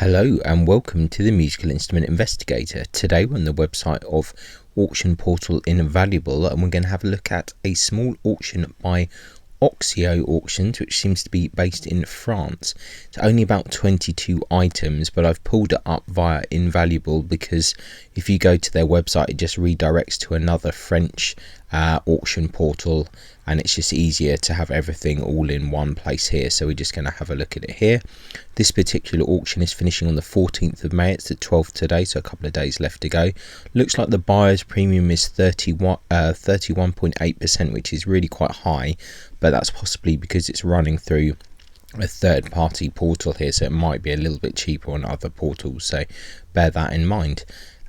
Hello and welcome to the Musical Instrument Investigator. Today we're on the website of auction portal Invaluable and we're going to have a look at a small auction by OXIO Auctions, which seems to be based in France. It's only about 22 items, but I've pulled it up via Invaluable because if you go to their website it just redirects to another French auction portal, and it's just easier to have everything all in one place here. So we're just going to have a look at it here. This particular auction is finishing on the 14th of May. It's the 12th today, so a couple of days left to go. Looks like the buyer's premium is 31.8%, which is really quite high, but that's possibly because it's running through a third-party portal here, so it might be a little bit cheaper on other portals, so bear that in mind.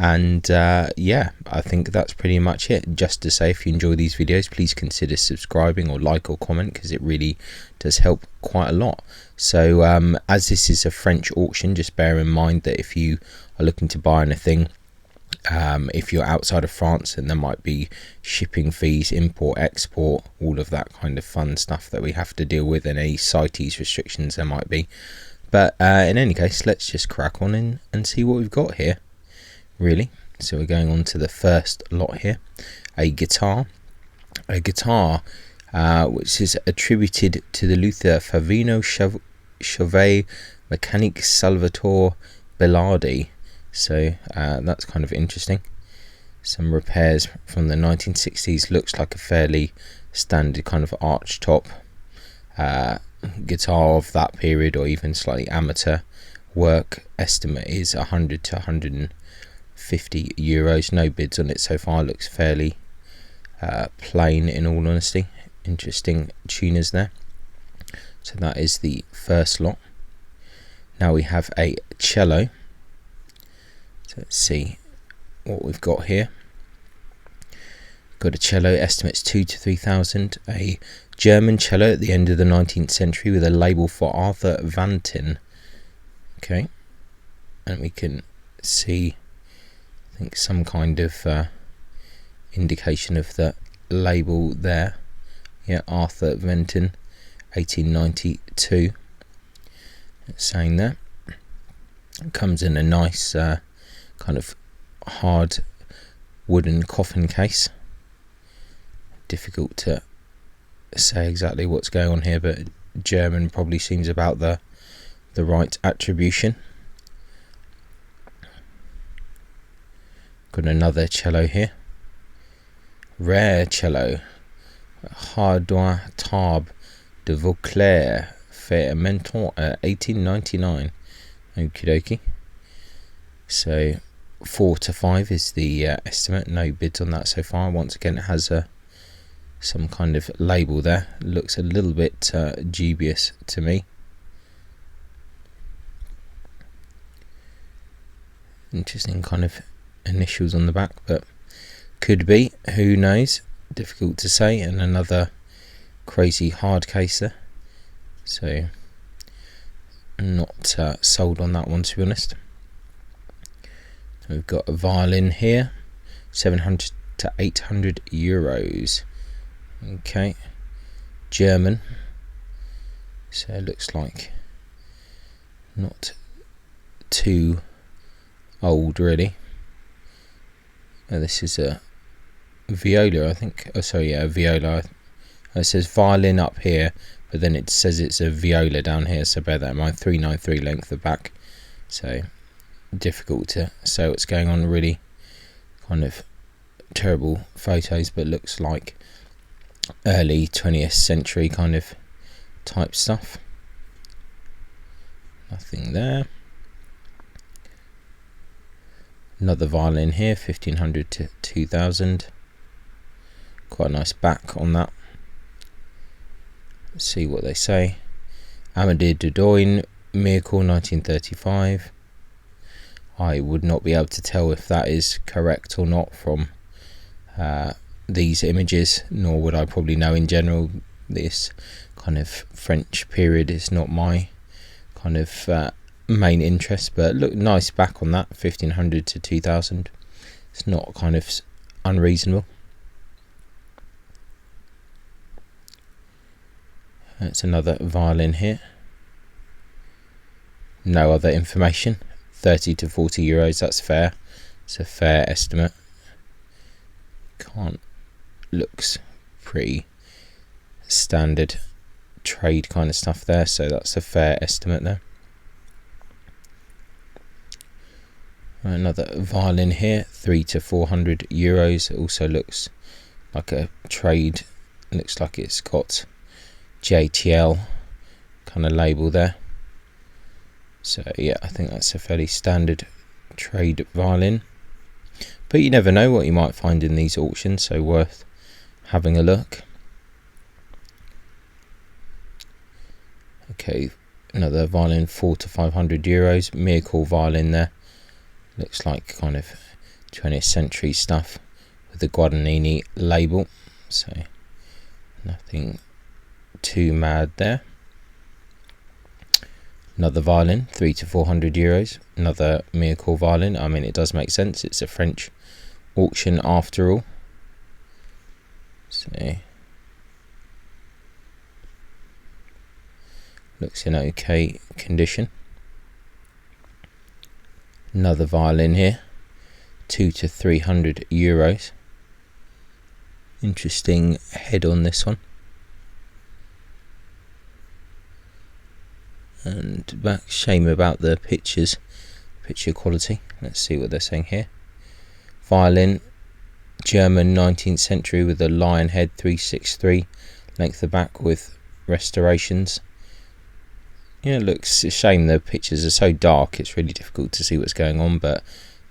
And yeah, I think that's pretty much it. Just to say, if you enjoy these videos, please consider subscribing or like or comment, because it really does help quite a lot. So as this is a French auction, just bear in mind that if you are looking to buy anything, if you're outside of France, then there might be shipping fees, import, export, all of that kind of fun stuff that we have to deal with, and any CITES restrictions there might be. But in any case, let's just crack on in and see what we've got here, really. So we're going on to the first lot here. A guitar which is attributed to the Luther Favino Chauvet Mechanique Salvatore Bellardi. So that's kind of interesting. Some repairs from the 1960s. Looks like a fairly standard kind of arch top guitar of that period, or even slightly amateur work. Estimate is 100 to 150 euros. No bids on it so far. Looks fairly plain, in all honesty. Interesting tuners there. So that is the first lot. Now we have a cello. So let's see what we've got here. Got a cello, estimates 2,000 to 3,000. A German cello at the end of the 19th century with a label for Arthur Vantin. Okay, and we can see, I think, some kind of indication of the label there. Yeah, Arthur Vantin, 1892. It's saying there. It comes in a nice kind of hard wooden coffin case. Difficult to say exactly what's going on here, but German probably seems about the right attribution. Got another cello here. Rare cello. Hardouin Table de Vauclair, fait Menton, 1899. Okie dokie. So 4 to 5 is the estimate. No bids on that so far. Once again, it has some kind of label there. Looks a little bit dubious to me. Interesting kind of initials on the back, but could be, who knows, difficult to say. And another crazy hard case there, so not sold on that one, to be honest. We've got a violin here, 700 to 800 euros. Okay, German, so it looks like not too old really. This is a viola, I think. Oh, sorry, yeah, a viola. It says violin up here, but then it says it's a viola down here, so bear that in mind. 393 length of back, so difficult to say what's going on. Really kind of terrible photos, but looks like early 20th century kind of type stuff. Nothing there. Another violin here, 1500 to 2000. Quite a nice back on that. Let's see what they say. Amadeo Dodone, Miracle, 1935. I would not be able to tell if that is correct or not from these images, nor would I probably know in general. This kind of French period is not my kind of main interest, but look, nice back on that, 1500 to 2000. It's not kind of unreasonable. That's another violin here. no other information. 30 to 40 euros, that's fair. It's a fair estimate. Looks pretty standard trade kind of stuff there, so that's a fair estimate there. Another violin here, 300 to 400 euros. It also looks like a trade. Looks like it's got JTL kind of label there. So yeah, I think that's a fairly standard trade violin. But you never know what you might find in these auctions, so worth having a look. Okay, another violin, 400 to 500 euros. Miracle violin there. Looks like kind of 20th century stuff with the Guadagnini label. So nothing too mad there. Another violin, 300 to 400 euros. Another Miracle violin. I mean, it does make sense. It's a French auction after all. So looks in okay condition. Another violin here, 200 to 300 euros. Interesting head on this one. And shame about the picture quality. Let's see what they're saying here. Violin, German 19th century with a lion head, 363, length of back with restorations. Yeah, it looks a shame the pictures are so dark, it's really difficult to see what's going on, but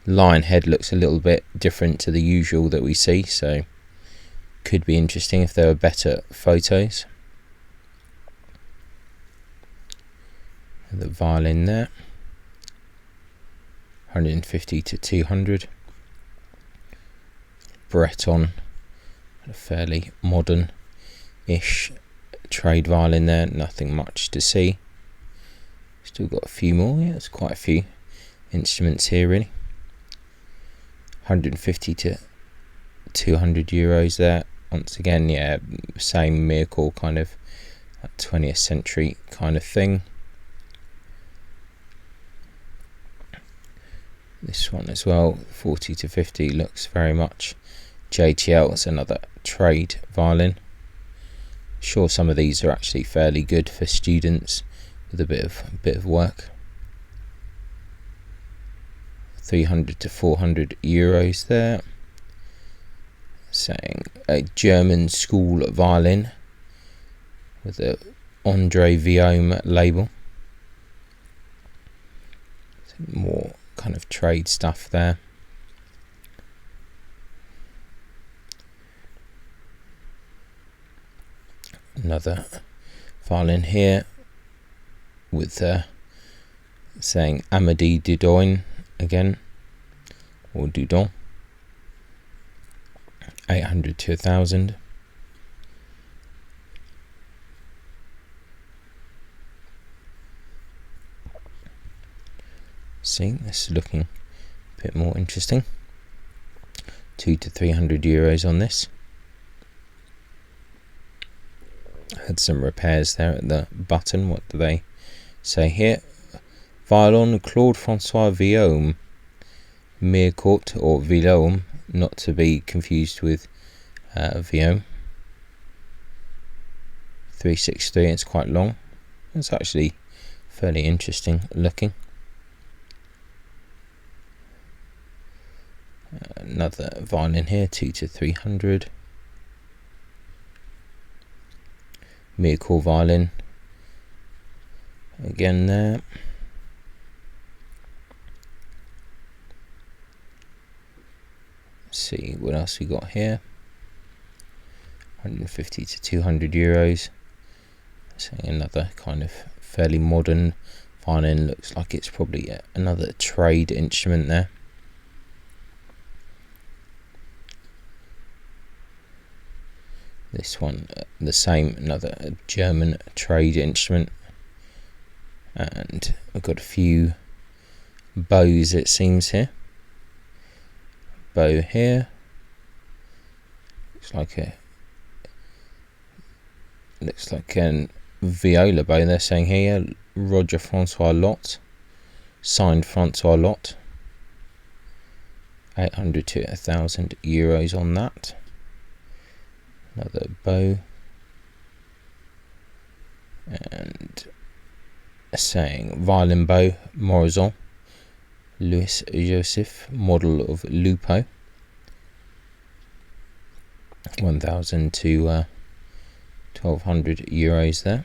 lion head looks a little bit different to the usual that we see, so could be interesting if there were better photos. The violin there, 150 to 200. Breton, a fairly modern-ish trade violin there, nothing much to see. Still got a few more, yeah, there's quite a few instruments here really. 150 to 200 euros there. Once again, yeah, same Miracle kind of 20th century kind of thing. This one as well, 40 to 50, looks very much JTL. It's another trade violin. Sure, some of these are actually fairly good for students with a bit of work. 300 to 400 euros there. Saying a German school violin with a Andre Viome label. More kind of trade stuff there. Another violin here with saying Amédée Dudon again, or Dudon. 800 to 1,000. See, this is looking a bit more interesting. 200 to 300 euros on this. Had some repairs there at the button. What do they say here? Violon Claude François Viome, Mirecourt or Villaume, not to be confused with Viome. 363. It's quite long. It's actually fairly interesting looking. Another violin here, 200 to 300. Miracle violin again there. Let's see what else we got here. 150 to 200 euros. So another kind of fairly modern violin. Looks like it's probably another trade instrument there. This one, the same, another German trade instrument. And we've got a few bows, it seems, here. Bow here. Looks like an viola bow they're saying here. Roger Francois Lot. signed Francois lot. 800 to 1,000 euros on that. Another bow. And saying violin bow, Morozon, Louis Joseph, model of Lupo. 1,000 to 1,200 euros there.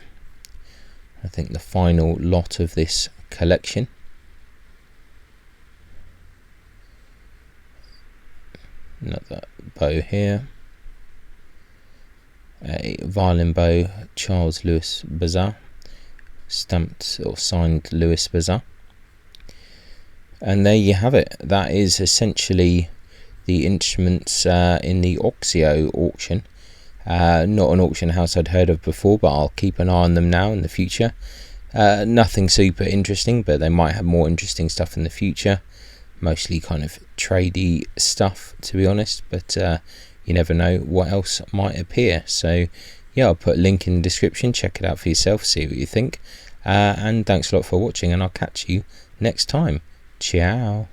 I think the final lot of this collection. Another bow here. A violin bow, Charles Louis Bazin, stamped or signed Louis Bazin. And there you have it. That is essentially the instruments in the OXIO auction. Not an auction house I'd heard of before, but I'll keep an eye on them now in the future. Nothing super interesting, but they might have more interesting stuff in the future. Mostly kind of tradey stuff, to be honest, but you never know what else might appear. So yeah, I'll put a link in the description. Check it out for yourself, see what you think. And thanks a lot for watching, and I'll catch you next time. Ciao.